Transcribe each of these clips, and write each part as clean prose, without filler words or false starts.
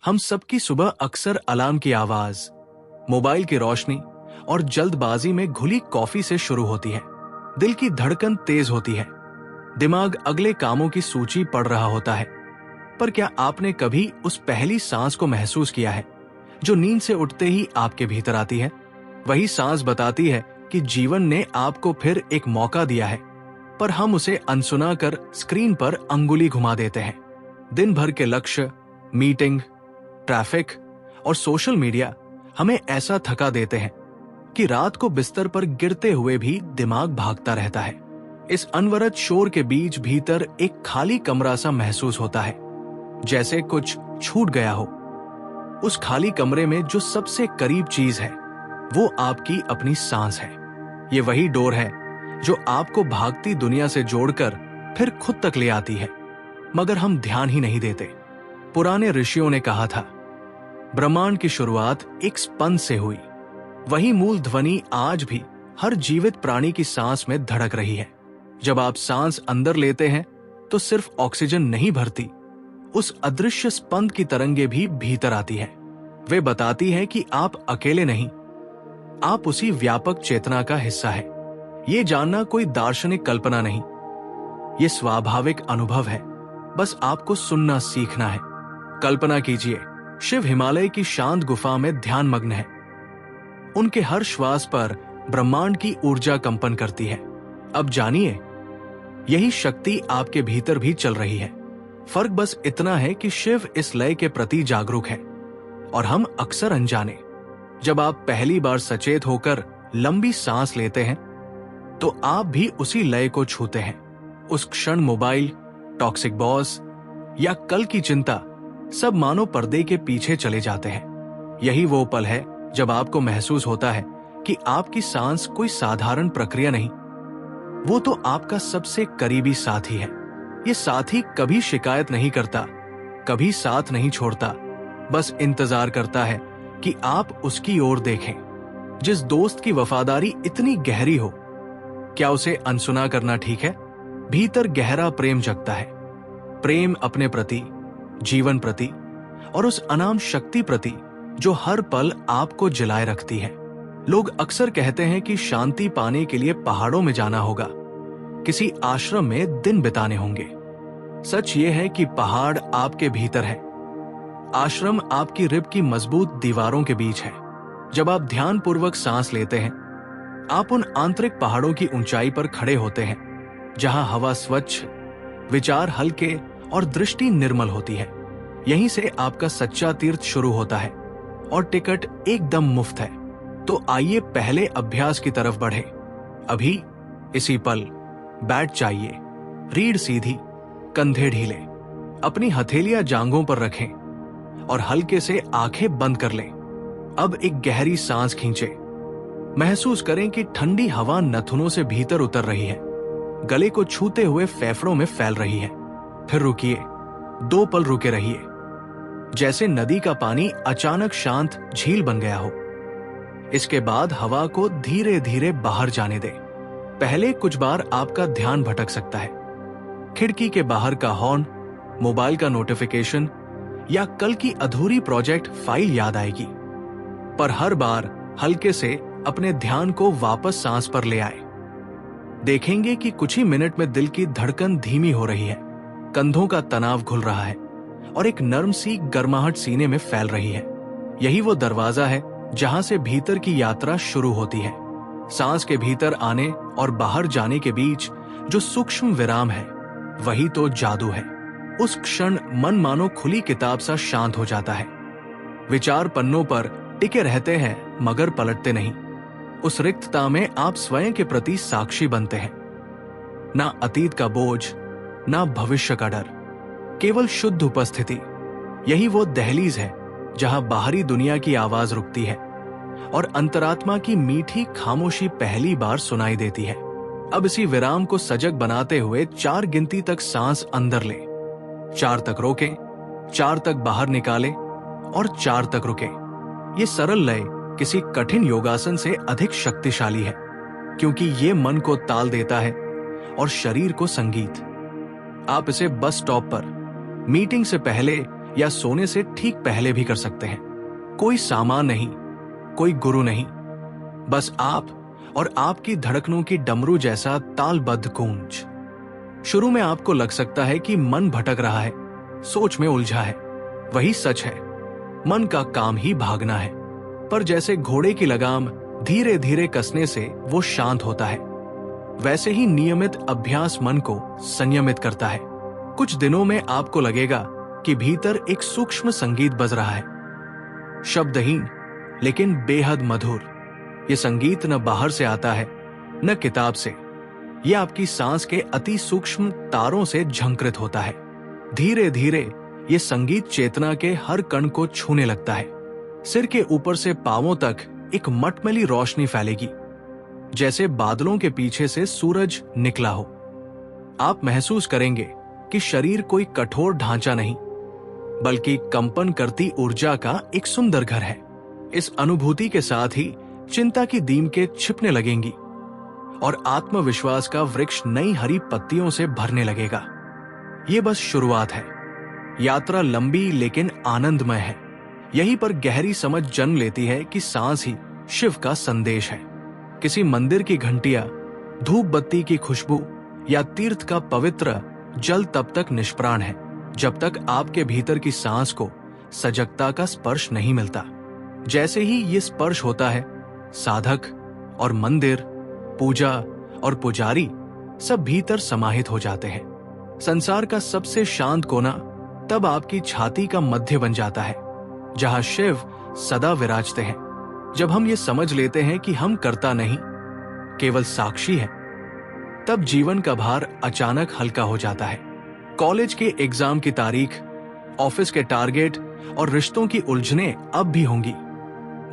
हम सबकी सुबह अक्सर अलार्म की आवाज, मोबाइल की रोशनी और जल्दबाजी में घुली कॉफी से शुरू होती है। दिल की धड़कन तेज होती है, दिमाग अगले कामों की सूची पढ़ रहा होता है। पर क्या आपने कभी उस पहली सांस को महसूस किया है जो नींद से उठते ही आपके भीतर आती है? वही सांस बताती है कि जीवन ने आपको फिर एक मौका दिया है, पर हम उसे अनसुना कर स्क्रीन पर अंगुली घुमा देते हैं। दिन भर के लक्ष्य, मीटिंग, ट्रैफिक और सोशल मीडिया हमें ऐसा थका देते हैं कि रात को बिस्तर पर गिरते हुए भी दिमाग भागता रहता है। इस अनवरत शोर के बीच भीतर एक खाली कमरा सा महसूस होता है, जैसे कुछ छूट गया हो। उस खाली कमरे में जो सबसे करीब चीज है वो आपकी अपनी सांस है। ये वही डोर है जो आपको भागती दुनिया से जोड़कर फिर खुद तक ले आती है, मगर हम ध्यान ही नहीं देते। पुराने ऋषियों ने कहा था, ब्रह्मांड की शुरुआत एक स्पंद से हुई। वही मूल ध्वनि आज भी हर जीवित प्राणी की सांस में धड़क रही है। जब आप सांस अंदर लेते हैं तो सिर्फ ऑक्सीजन नहीं भरती, उस अदृश्य स्पंद की तरंगे भी भीतर आती है। वे बताती है कि आप अकेले नहीं, आप उसी व्यापक चेतना का हिस्सा है। ये जानना कोई दार्शनिक कल्पना नहीं, ये स्वाभाविक अनुभव है। बस आपको सुनना सीखना है। कल्पना कीजिए, शिव हिमालय की शांत गुफा में ध्यान मग्न है। उनके हर श्वास पर ब्रह्मांड की ऊर्जा कंपन करती है। अब जानिए, यही शक्ति आपके भीतर भी चल रही है। फर्क बस इतना है कि शिव इस लय के प्रति जागरूक है और हम अक्सर अनजाने। जब आप पहली बार सचेत होकर लंबी सांस लेते हैं तो आप भी उसी लय को छूते हैं। उस क्षण मोबाइल, टॉक्सिक बॉस या कल की चिंता सब मानो पर्दे के पीछे चले जाते हैं। यही वो पल है जब आपको महसूस होता है कि आपकी सांस कोई साधारण प्रक्रिया नहीं, वो तो आपका सबसे करीबी साथी है। ये साथी कभी शिकायत नहीं करता, कभी साथ नहीं छोड़ता, बस इंतजार करता है कि आप उसकी ओर देखें। जिस दोस्त की वफादारी इतनी गहरी हो, क्या उसे अनसुना करना ठीक है? भीतर गहरा प्रेम जगता है। प्रेम अपने प्रति, जीवन प्रति और उस अनाम शक्ति प्रति जो हर पल आपको जलाए रखती है। लोग अक्सर कहते हैं कि शांति पाने के लिए पहाड़ों में जाना होगा, किसी आश्रम में दिन बिताने होंगे। सच ये है कि पहाड़ आपके भीतर है, आश्रम आपकी रिब की मजबूत दीवारों के बीच है। जब आप ध्यानपूर्वक सांस लेते हैं, आप उन आंतरिक पहाड़ों की ऊंचाई पर खड़े होते हैं जहां हवा स्वच्छ, विचार हल्के और दृष्टि निर्मल होती है। यहीं से आपका सच्चा तीर्थ शुरू होता है और टिकट एकदम मुफ्त है। तो आइए पहले अभ्यास की तरफ बढ़े। अभी इसी पल बैठ जाइए, रीढ़ सीधी, कंधे ढीले, अपनी हथेलियां जांघों पर रखें और हल्के से आंखें बंद कर लें। अब एक गहरी सांस खींचे। महसूस करें कि ठंडी हवा नथुनों से भीतर उतर रही है, गले को छूते हुए फेफड़ों में फैल रही है। फिर रुकिए, 2 पल रुके रहिए, जैसे नदी का पानी अचानक शांत झील बन गया हो। इसके बाद हवा को धीरे धीरे बाहर जाने दें। पहले कुछ बार आपका ध्यान भटक सकता है। खिड़की के बाहर का हॉर्न, मोबाइल का नोटिफिकेशन या कल की अधूरी प्रोजेक्ट फाइल याद आएगी। पर हर बार हल्के से अपने ध्यान को वापस सांस पर ले आए। देखेंगे कि कुछ ही मिनट में दिल की धड़कन धीमी हो रही है, कंधों का तनाव घुल रहा है और एक नर्म सी गर्माहट सीने में फैल रही है। यही वो दरवाजा है जहां से भीतर की यात्रा शुरू होती है। सांस के भीतर आने और बाहर जाने के बीच जो सूक्ष्म विराम है, वही तो जादू है। उस क्षण मन मानो खुली किताब सा शांत हो जाता है। विचार पन्नों पर टिके रहते हैं मगर पलटते नहीं। उस रिक्तता में आप स्वयं के प्रति साक्षी बनते हैं। ना अतीत का बोझ, ना भविष्य का डर, केवल शुद्ध उपस्थिति। यही वो दहलीज है जहां बाहरी दुनिया की आवाज रुकती है और अंतरात्मा की मीठी खामोशी पहली बार सुनाई देती है। अब इसी विराम को सजग बनाते हुए 4 गिनती तक सांस अंदर लें, 4 तक रोकें, 4 तक बाहर निकालें और 4 तक रुकें। ये सरल लय किसी कठिन योगासन से अधिक शक्तिशाली है, क्योंकि ये मन को ताल देता है और शरीर को संगीत। आप इसे बस स्टॉप पर, मीटिंग से पहले या सोने से ठीक पहले भी कर सकते हैं। कोई सामान नहीं, कोई गुरु नहीं, बस आप और आपकी धड़कनों की डमरू जैसा तालबद्ध गूंज। शुरू में आपको लग सकता है कि मन भटक रहा है, सोच में उलझा है। वही सच है, मन का काम ही भागना है। पर जैसे घोड़े की लगाम धीरे धीरे कसने से वो शांत होता है, वैसे ही नियमित अभ्यास मन को संयमित करता है। कुछ दिनों में आपको लगेगा कि भीतर एक सूक्ष्म संगीत बज रहा है, शब्दहीन लेकिन बेहद मधुर। ये संगीत न बाहर से आता है, न किताब से। ये आपकी सांस के अति सूक्ष्म तारों से झंकृत होता है। धीरे धीरे ये संगीत चेतना के हर कण को छूने लगता है। सिर के ऊपर से पांवों तक एक मटमैली रोशनी फैलेगी, जैसे बादलों के पीछे से सूरज निकला हो। आप महसूस करेंगे कि शरीर कोई कठोर ढांचा नहीं, बल्कि कंपन करती ऊर्जा का एक सुंदर घर है। इस अनुभूति के साथ ही चिंता की दीमकें छिपने लगेंगी और आत्मविश्वास का वृक्ष नई हरी पत्तियों से भरने लगेगा। ये बस शुरुआत है। यात्रा लंबी लेकिन आनंदमय है। यहीं पर गहरी समझ जन्म लेती है कि सांस ही शिव का संदेश है। किसी मंदिर की घंटियां, धूप बत्ती की खुशबू या तीर्थ का पवित्र जल तब तक निष्प्राण है जब तक आपके भीतर की सांस को सजगता का स्पर्श नहीं मिलता। जैसे ही ये स्पर्श होता है, साधक और मंदिर, पूजा और पुजारी सब भीतर समाहित हो जाते हैं। संसार का सबसे शांत कोना तब आपकी छाती का मध्य बन जाता है, जहां शिव सदा विराजते हैं। जब हम ये समझ लेते हैं कि हम कर्ता नहीं, केवल साक्षी हैं, तब जीवन का भार अचानक हल्का हो जाता है। कॉलेज के एग्जाम की तारीख, ऑफिस के टारगेट और रिश्तों की उलझनें अब भी होंगी,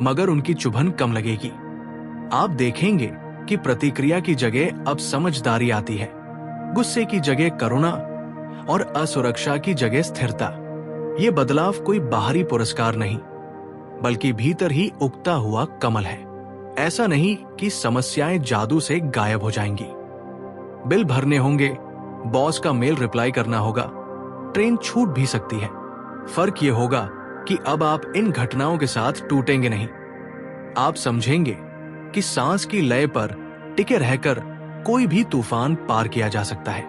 मगर उनकी चुभन कम लगेगी। आप देखेंगे कि प्रतिक्रिया की जगह अब समझदारी आती है, गुस्से की जगह करुणा और असुरक्षा की जगह स्थिरता। ये बदलाव कोई बाहरी पुरस्कार नहीं, बल्कि भीतर ही उगता हुआ कमल है। ऐसा नहीं कि समस्याएं जादू से गायब हो जाएंगी। बिल भरने होंगे, बॉस का मेल रिप्लाई करना होगा, ट्रेन छूट भी सकती है। फर्क ये होगा कि अब आप इन घटनाओं के साथ टूटेंगे नहीं। आप समझेंगे कि सांस की लय पर टिके रहकर कोई भी तूफान पार किया जा सकता है।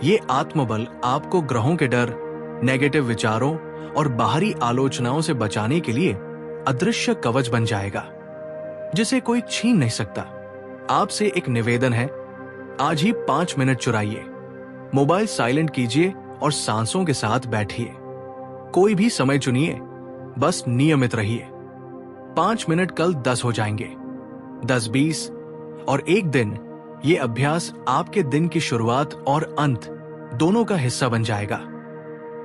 ये आत्मबल आपको ग्रहों के डर, नेगेटिव विचारों और बाहरी आलोचनाओं से बचाने के लिए अदृश्य कवच बन जाएगा, जिसे कोई छीन नहीं सकता। आपसे एक निवेदन है, आज ही 5 मिनट चुराइए, मोबाइल साइलेंट कीजिए और सांसों के साथ बैठिए। कोई भी समय चुनिए, बस नियमित रहिए। 5 मिनट कल 10 हो जाएंगे, 10, 20 और एक दिन ये अभ्यास आपके दिन की शुरुआत और अंत दोनों का हिस्सा बन जाएगा।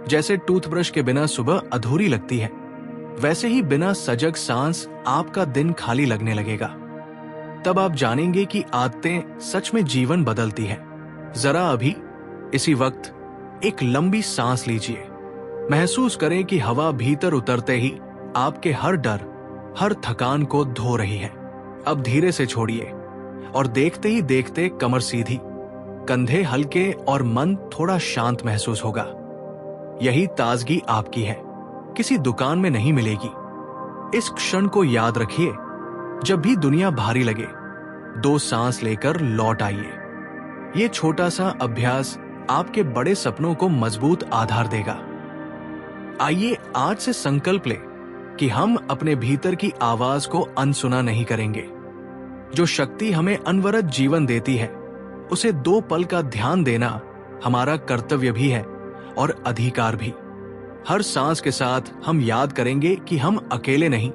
जैसे टूथब्रश के बिना सुबह अधूरी लगती है, वैसे ही बिना सजग सांस आपका दिन खाली लगने लगेगा। तब आप जानेंगे कि आदतें सच में जीवन बदलती है। जरा अभी इसी वक्त एक लंबी सांस लीजिए। महसूस करें कि हवा भीतर उतरते ही आपके हर डर, हर थकान को धो रही है। अब धीरे से छोड़िए और देखते ही देखते कमर सीधी, कंधे हल्के और मन थोड़ा शांत महसूस होगा। यही ताजगी आपकी है, किसी दुकान में नहीं मिलेगी। इस क्षण को याद रखिए। जब भी दुनिया भारी लगे, 2 सांस लेकर लौट आइए। ये छोटा सा अभ्यास आपके बड़े सपनों को मजबूत आधार देगा। आइए आज से संकल्प ले कि हम अपने भीतर की आवाज को अनसुना नहीं करेंगे। जो शक्ति हमें अनवरत जीवन देती है, उसे 2 पल का ध्यान देना हमारा कर्तव्य भी है और अधिकार भी। हर सांस के साथ हम याद करेंगे कि हम अकेले नहीं,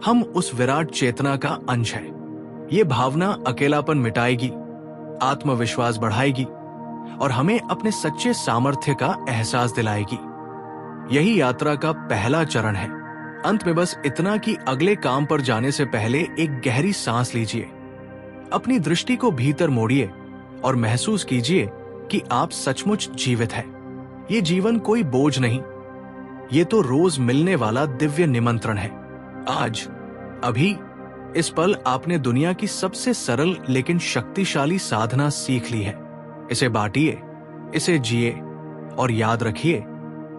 हम उस विराट चेतना का अंश है। ये भावना अकेलापन मिटाएगी, आत्मविश्वास बढ़ाएगी और हमें अपने सच्चे सामर्थ्य का एहसास दिलाएगी। यही यात्रा का पहला चरण है। अंत में बस इतना कि अगले काम पर जाने से पहले एक गहरी सांस लीजिए, अपनी दृष्टि को भीतर मोड़िए और महसूस कीजिए कि आप सचमुच जीवित हैं। ये जीवन कोई बोझ नहीं, ये तो रोज मिलने वाला दिव्य निमंत्रण है। आज, अभी, इस पल आपने दुनिया की सबसे सरल लेकिन शक्तिशाली साधना सीख ली है। इसे बांटिए, इसे जिए और याद रखिए,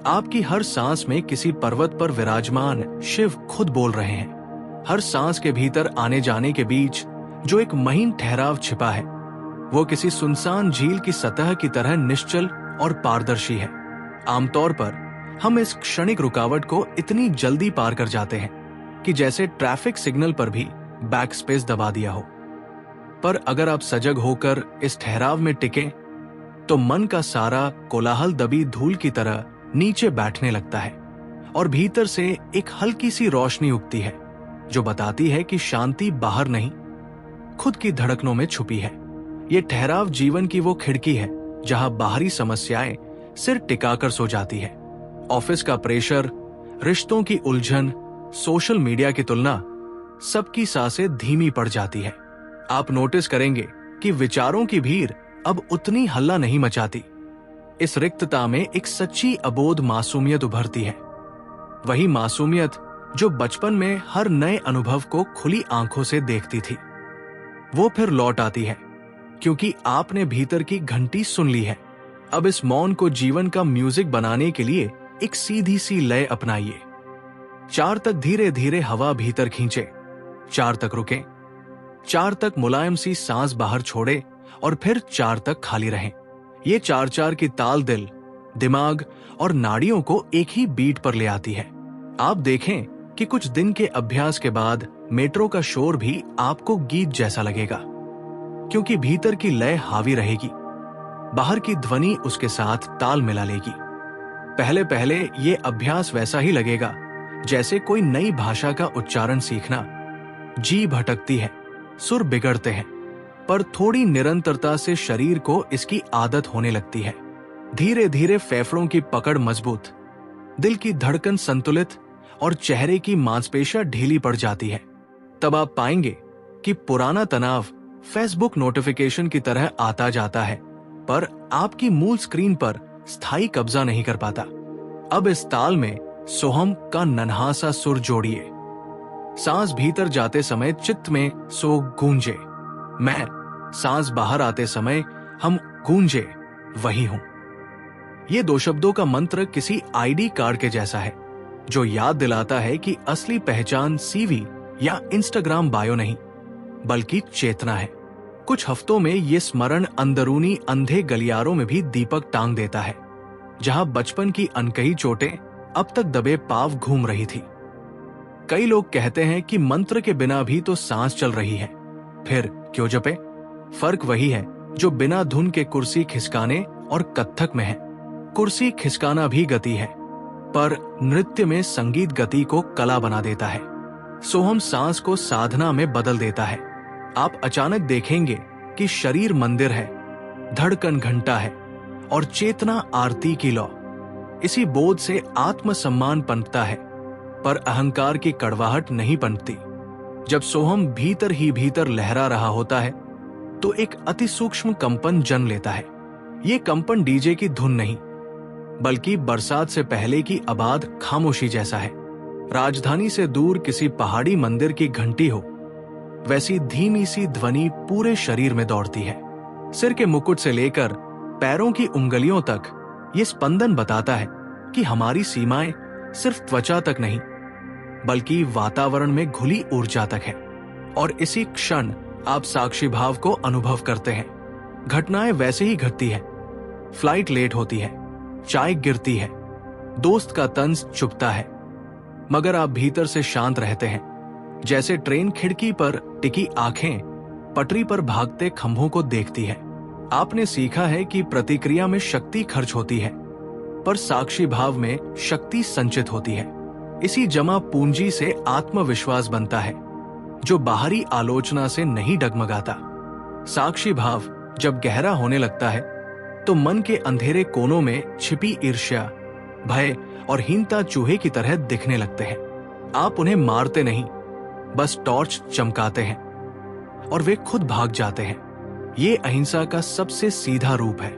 आपकी हर सांस में किसी पर्वत पर विराजमान शिव खुद बोल रहे हैं। हर सांस के भीतर आने जाने के बीच जो एक महीन ठहराव छिपा है, वो किसी सुनसान झील की सतह की तरह निश्चल और पारदर्शी है। आमतौर पर हम इस क्षणिक रुकावट को इतनी जल्दी पार कर जाते हैं कि जैसे ट्रैफिक सिग्नल पर भी बैक स्पेस दबा दिया हो। पर अगर आप सजग होकर इस ठहराव में टिके तो मन का सारा कोलाहल दबी धूल की तरह नीचे बैठने लगता है और भीतर से एक हल्की सी रोशनी उगती है जो बताती है कि शांति बाहर नहीं, खुद की धड़कनों में छुपी है। ये ठहराव जीवन की वो खिड़की है जहां बाहरी समस्याएं सिर टिकाकर सो जाती है। ऑफिस का प्रेशर, रिश्तों की उलझन, सोशल मीडिया की तुलना, सबकी सांसें धीमी पड़ जाती है। आप नोटिस करेंगे कि विचारों की भीड़ अब उतनी हल्ला नहीं मचाती। इस रिक्तता में एक सच्ची अबोध मासूमियत उभरती है। वही मासूमियत जो बचपन में हर नए अनुभव को खुली आंखों से देखती थी, वो फिर लौट आती है क्योंकि आपने भीतर की घंटी सुन ली है। अब इस मौन को जीवन का म्यूजिक बनाने के लिए एक सीधी सी लय अपनाइए। 4 तक धीरे धीरे हवा भीतर खींचे, 4 तक रुके, 4 तक मुलायम सी सांस बाहर छोड़े और फिर 4 तक खाली रहें। ये 4-4 की ताल दिल, दिमाग और नाड़ियों को एक ही बीट पर ले आती है। आप देखें कि कुछ दिन के अभ्यास के बाद मेट्रो का शोर भी आपको गीत जैसा लगेगा, क्योंकि भीतर की लय हावी रहेगी, बाहर की ध्वनि उसके साथ ताल मिला लेगी। पहले पहले ये अभ्यास वैसा ही लगेगा जैसे कोई नई भाषा का उच्चारण सीखना। जी भटकती है, सुर बिगड़ते हैं, पर थोड़ी निरंतरता से शरीर को इसकी आदत होने लगती है। धीरे धीरे फेफड़ों की पकड़ मजबूत, दिल की धड़कन संतुलित और चेहरे की मांसपेशियां ढीली पड़ जाती है। तब आप पाएंगे कि पुराना तनाव फेसबुक नोटिफिकेशन की तरह आता जाता है, पर आपकी मूल स्क्रीन पर स्थायी कब्जा नहीं कर पाता। अब इस ताल में सोहम का नन्हा सा सुर जोड़िए। सांस भीतर जाते समय चित्त में सो गूंजे मैं, सांस बाहर आते समय हम गूंजे वही हूं। ये 2 शब्दों का मंत्र किसी आईडी कार्ड के जैसा है जो याद दिलाता है कि असली पहचान सीवी या इंस्टाग्राम बायो नहीं, बल्कि चेतना है। कुछ हफ्तों में ये स्मरण अंदरूनी अंधे गलियारों में भी दीपक टांग देता है, जहां बचपन की अनकही चोटें अब तक दबे पांव घूम रही थी। कई लोग कहते हैं कि मंत्र के बिना भी तो सांस चल रही है, फिर क्यों जपे? फर्क वही है जो बिना धुन के कुर्सी खिसकाने और कत्थक में है। कुर्सी खिसकाना भी गति है, पर नृत्य में संगीत गति को कला बना देता है। सोहम सांस को साधना में बदल देता है। आप अचानक देखेंगे कि शरीर मंदिर है, धड़कन घंटा है और चेतना आरती की लौ। इसी बोध से आत्मसम्मान पनपता है, पर अहंकार की कड़वाहट नहीं पनपती। जब सोहम भीतर ही भीतर लहरा रहा होता है तो एक अति सूक्ष्म कंपन जन्म लेता है। ये कंपन डीजे की धुन नहीं, बल्कि बरसात से पहले की आबाद खामोशी जैसा है। राजधानी से दूर किसी पहाड़ी मंदिर की घंटी हो, वैसी धीमी सी ध्वनि पूरे शरीर में दौड़ती है। सिर के मुकुट से लेकर पैरों की उंगलियों तक ये स्पंदन बताता है कि हमारी सीमाएं सिर्फ त्वचा तक नहीं, बल्कि वातावरण में घुली ऊर्जा तक है। और इसी क्षण आप साक्षी भाव को अनुभव करते हैं। घटनाएं वैसे ही घटती है, फ्लाइट लेट होती है, चाय गिरती है, दोस्त का तंज चुभता है, मगर आप भीतर से शांत रहते हैं, जैसे ट्रेन खिड़की पर टिकी आंखें पटरी पर भागते खंभों को देखती है। आपने सीखा है कि प्रतिक्रिया में शक्ति खर्च होती है, पर साक्षी भाव में शक्ति संचित होती है। इसी जमा पूंजी से आत्मविश्वास बनता है, जो बाहरी आलोचना से नहीं डगमगाता। साक्षी भाव जब गहरा होने लगता है तो मन के अंधेरे कोनों में छिपी ईर्ष्या, भय और हीनता चूहे की तरह दिखने लगते हैं। आप उन्हें मारते नहीं, बस टॉर्च चमकाते हैं और वे खुद भाग जाते हैं। ये अहिंसा का सबसे सीधा रूप है,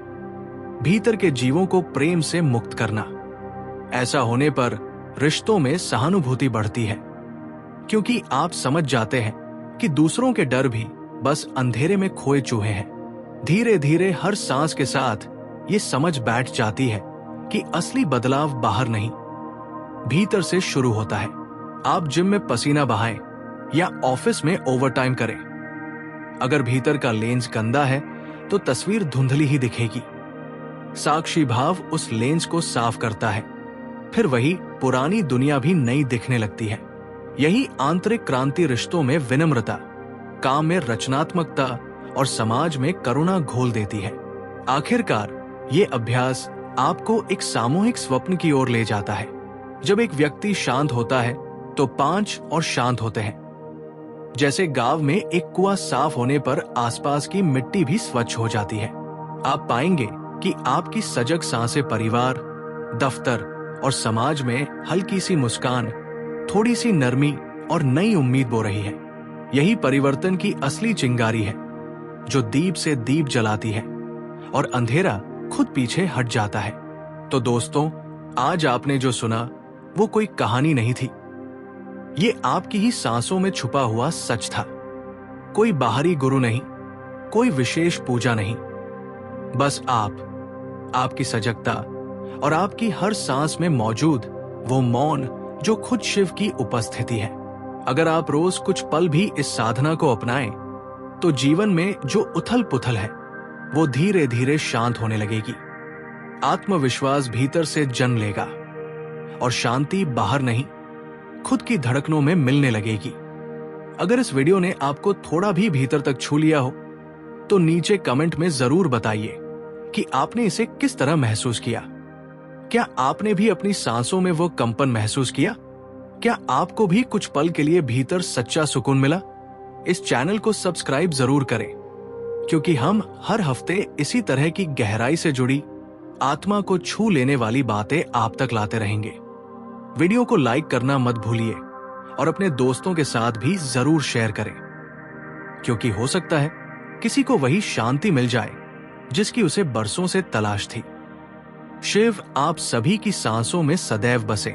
भीतर के जीवों को प्रेम से मुक्त करना। ऐसा होने पर रिश्तों में सहानुभूति बढ़ती है, क्योंकि आप समझ जाते हैं कि दूसरों के डर भी बस अंधेरे में खोए चूहे हैं। धीरे धीरे हर सांस के साथ ये समझ बैठ जाती है कि असली बदलाव बाहर नहीं, भीतर से शुरू होता है। आप जिम में पसीना बहाएं या ऑफिस में ओवरटाइम करें, अगर भीतर का लेंस गंदा है तो तस्वीर धुंधली ही दिखेगी। साक्षी भाव उस लेंस को साफ करता है, फिर वही पुरानी दुनिया भी नई दिखने लगती है। यही आंतरिक क्रांति रिश्तों में विनम्रता, काम में रचनात्मकता और समाज में करुणा घोल देती है। आखिरकार ये अभ्यास आपको एक सामूहिक स्वप्न की ओर ले जाता है। जब एक व्यक्ति शांत होता है तो 5 और शांत होते हैं। जैसे गांव में एक कुआं साफ होने पर आसपास की मिट्टी भी स्वच्छ हो जाती है। आप पाएंगे कि आपकी सजग सांसें परिवार, दफ्तर और समाज में हल्की सी मुस्कान, थोड़ी सी नरमी और नई उम्मीद बो रही है। यही परिवर्तन की असली चिंगारी है, जो दीप से दीप जलाती है और अंधेरा खुद पीछे हट जाता है। तो दोस्तों, आज आपने जो सुना वो कोई कहानी नहीं थी, ये आपकी ही सांसों में छुपा हुआ सच था। कोई बाहरी गुरु नहीं, कोई विशेष पूजा नहीं, बस आपकी सजगता और आपकी हर सांस में मौजूद वो मौन जो खुद शिव की उपस्थिति है। अगर आप रोज कुछ पल भी इस साधना को अपनाएं, तो जीवन में जो उथल पुथल है वो धीरे धीरे शांत होने लगेगी। आत्मविश्वास भीतर से जन्म लेगा और शांति बाहर नहीं, खुद की धड़कनों में मिलने लगेगी। अगर इस वीडियो ने आपको थोड़ा भी भीतर तक छू लिया हो तो नीचे कमेंट में जरूर बताइए कि आपने इसे किस तरह महसूस किया। क्या आपने भी अपनी सांसों में वो कंपन महसूस किया? क्या आपको भी कुछ पल के लिए भीतर सच्चा सुकून मिला? इस चैनल को सब्सक्राइब जरूर करें, क्योंकि हम हर हफ्ते इसी तरह की गहराई से जुड़ी, आत्मा को छू लेने वाली बातें आप तक लाते रहेंगे। वीडियो को लाइक करना मत भूलिए और अपने दोस्तों के साथ भी जरूर शेयर करें, क्योंकि हो सकता है किसी को वही शांति मिल जाए जिसकी उसे बरसों से तलाश थी। शिव आप सभी की सांसों में सदैव बसे।